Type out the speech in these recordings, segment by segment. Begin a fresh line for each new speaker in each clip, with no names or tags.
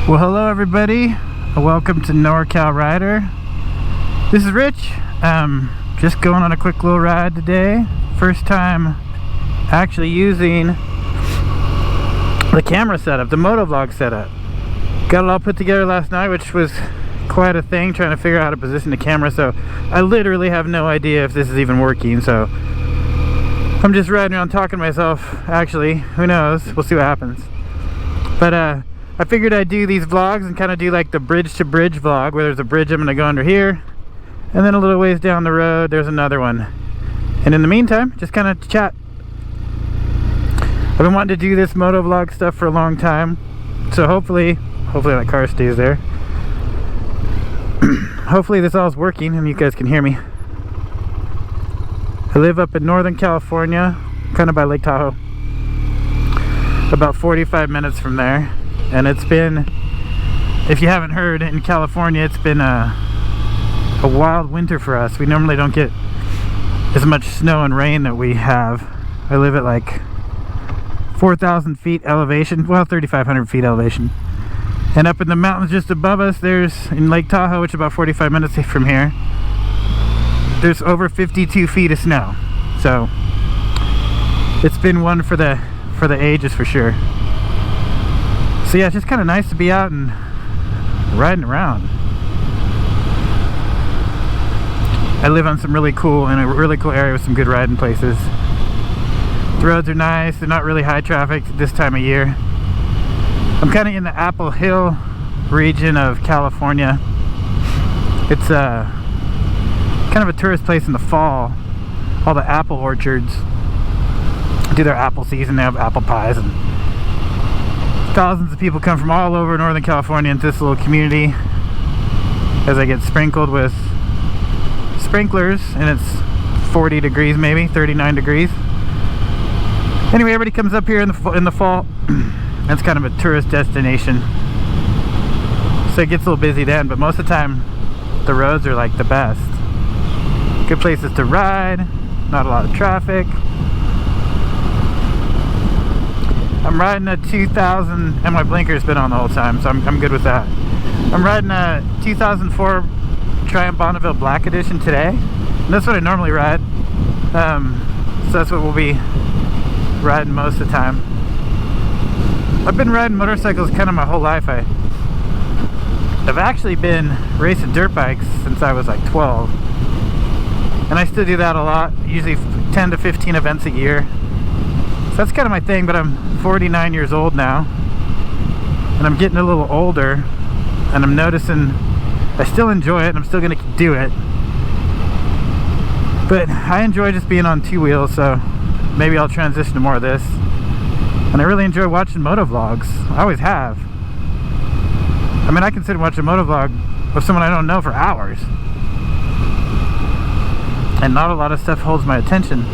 Well, hello everybody. Welcome to NorCal Rider. This is Rich. Just going on a quick little ride today. First time actually using the camera setup, the motovlog setup. Got it all put together last night, which was quite a thing, trying to figure out how to position the camera. So I literally have no idea if this is even working. So I'm just riding around talking to myself. Actually, who knows? We'll see what happens. But I figured I'd do these vlogs and kind of do like the bridge to bridge vlog, where there's a bridge I'm going to go under here, and then a little ways down the road there's another one. And in the meantime, just kind of chat. I've been wanting to do this motovlog stuff for a long time, so hopefully that car stays there. Hopefully this all is working and you guys can hear me. I live up in Northern California, kind of by Lake Tahoe, about 45 minutes from there. And it's been, if you haven't heard, in California it's been a wild winter for us. We normally don't get as much snow and rain that we have. I live at like 4,000 feet elevation, well 3,500 feet elevation. And up in the mountains just above us, there's, in Lake Tahoe, which is about 45 minutes from here, there's over 52 feet of snow. So it's been one for the ages for sure. So yeah, it's just kind of nice to be out and riding around. I live on some really cool, in a really cool area with some good riding places. The roads are nice, they're not really high traffic this time of year. I'm kind of in the Apple Hill region of California. It's kind of a tourist place in the fall. All the apple orchards do their apple season, they have apple pies, and thousands of people come from all over Northern California into this little community as I get sprinkled with sprinklers, and it's 40 degrees, maybe 39 degrees. Anyway, everybody comes up here in the fall. It's kind of a tourist destination, so it gets a little busy then, but most of the time the roads are like the best. Good places to ride, not a lot of traffic. I'm riding a 2000, and my blinker's been on the whole time, so I'm good with that. I'm riding a 2004 Triumph Bonneville Black Edition today, and that's what I normally ride. So that's what we'll be riding most of the time. I've been riding motorcycles kind of my whole life. I've actually been racing dirt bikes since I was like 12, and I still do that a lot, usually 10 to 15 events a year. So that's kind of my thing, but I'm 49 years old now, and I'm getting a little older, and I'm noticing I still enjoy it, and I'm still going to do it, but I enjoy just being on two wheels, so maybe I'll transition to more of this. And I really enjoy watching motovlogs. I always have. I mean, I can sit and watch a motovlog of someone I don't know for hours, and not a lot of stuff holds my attention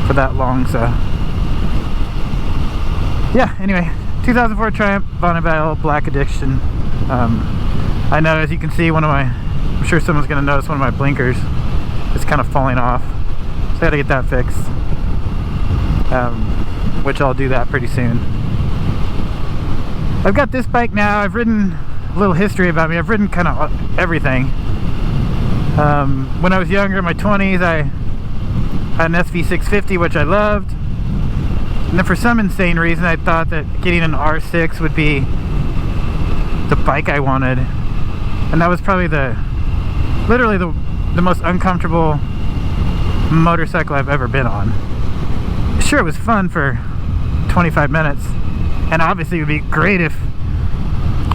for that long, so yeah, anyway, 2004 Triumph Bonneville Black Edition. I know, as you can see, I'm sure someone's going to notice one of my blinkers is kind of falling off. So I got to get that fixed, which I'll do that pretty soon. I've got this bike now. I've ridden, a little history about me, I've ridden kind of everything. When I was younger, in my 20s, I had an SV650, which I loved. And then for some insane reason, I thought that getting an R6 would be the bike I wanted. And that was probably literally the most uncomfortable motorcycle I've ever been on. Sure, it was fun for 25 minutes. And obviously it would be great if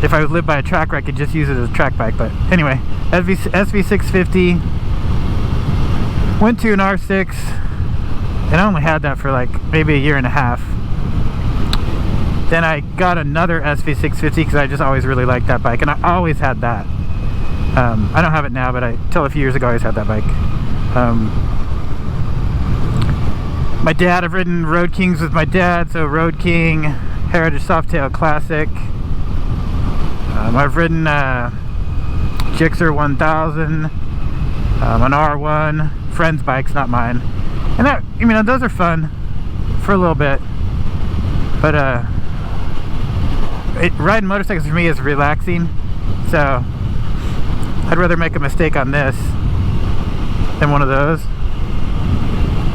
I lived by a track where I could just use it as a track bike. But anyway, SV650, went to an R6, and I only had that for like maybe a year and a half. Then I got another SV650 because I just always really liked that bike, and I always had that. I don't have it now, but till a few years ago I always had that bike. My dad, I've ridden Road Kings with my dad, so Road King, Heritage Softail Classic. I've ridden Gixxer 1000, an R1, friends' bikes, not mine. And that, I mean, those are fun for a little bit, but riding motorcycles for me is relaxing, so I'd rather make a mistake on this than one of those.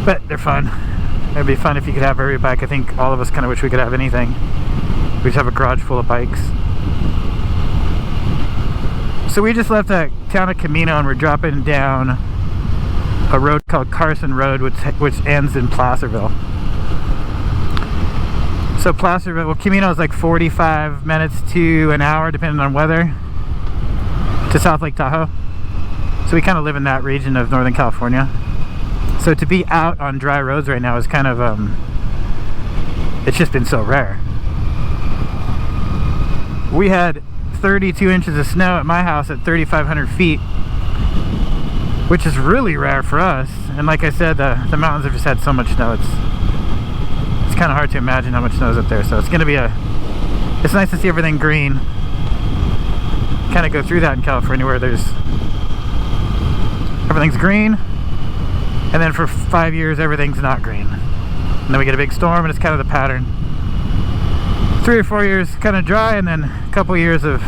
But they're fun. It'd be fun if you could have every bike. I think all of us kind of wish we could have anything. We just have a garage full of bikes. So we just left the town of Camino and we're dropping down a road called Carson Road, which ends in Placerville. So Placerville, well, Camino is like 45 minutes to an hour depending on weather to South Lake Tahoe. So we kind of live in that region of Northern California. So to be out on dry roads right now is kind of, it's just been so rare. We had 32 inches of snow at my house at 3,500 feet, which is really rare for us. And like I said, the mountains have just had so much snow. It's kind of hard to imagine how much snow is up there. So it's going to be it's nice to see everything green. Kind of go through that in California where everything's green. And then for 5 years, everything's not green. And then we get a big storm, and it's kind of the pattern. 3 or 4 years kind of dry, and then a couple years of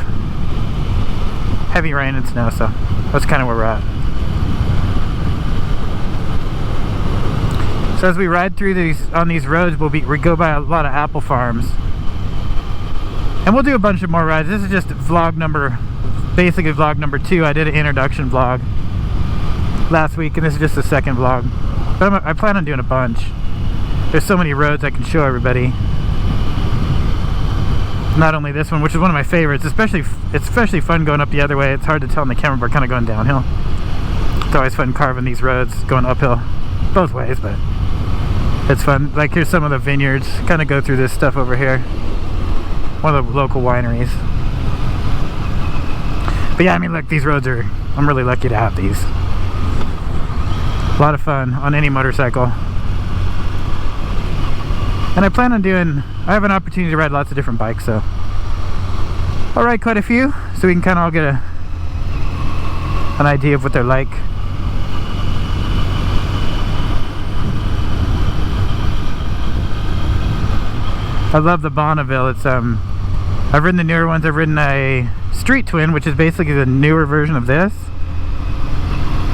heavy rain and snow. So that's kind of where we're at. So as we ride through on these roads, we go by a lot of apple farms. And we'll do a bunch of more rides. This is just basically vlog number 2. I did an introduction vlog last week, and this is just the second vlog, but I plan on doing a bunch. There's so many roads I can show everybody. Not only this one, which is one of my favorites, it's especially fun going up the other way. It's hard to tell in the camera, but we're kind of going downhill. It's always fun carving these roads, going uphill both ways, but it's fun. Like here's some of the vineyards, kind of go through this stuff over here. One of the local wineries. But yeah, I mean, look, these roads I'm really lucky to have these. A lot of fun on any motorcycle. And I plan on I have an opportunity to ride lots of different bikes, so I'll ride quite a few so we can kind of all get an idea of what they're like. I love the Bonneville. It's I've ridden the newer ones. I've ridden a Street Twin, which is basically the newer version of this.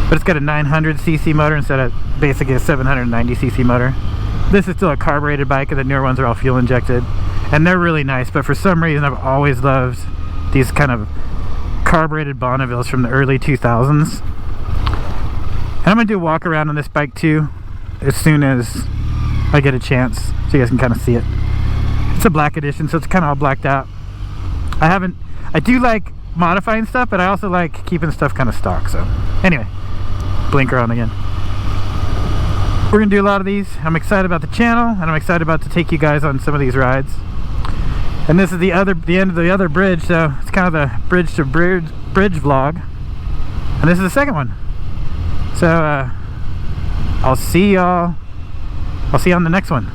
But it's got a 900cc motor instead of basically a 790cc motor. This is still a carbureted bike, and the newer ones are all fuel injected. And they're really nice, but for some reason I've always loved these kind of carbureted Bonnevilles from the early 2000s. And I'm going to do a walk around on this bike too, as soon as I get a chance, so you guys can kind of see it. It's a black edition, so it's kind of all blacked out. I do like modifying stuff, but I also like keeping stuff kind of stock, so anyway. Blinker on again. We're gonna do a lot of these. I'm excited about the channel, and I'm excited about to take you guys on some of these rides. And this is the end of the other bridge, so it's kind of the bridge to bridge vlog. And this is the second one. So I'll see y'all on the next one.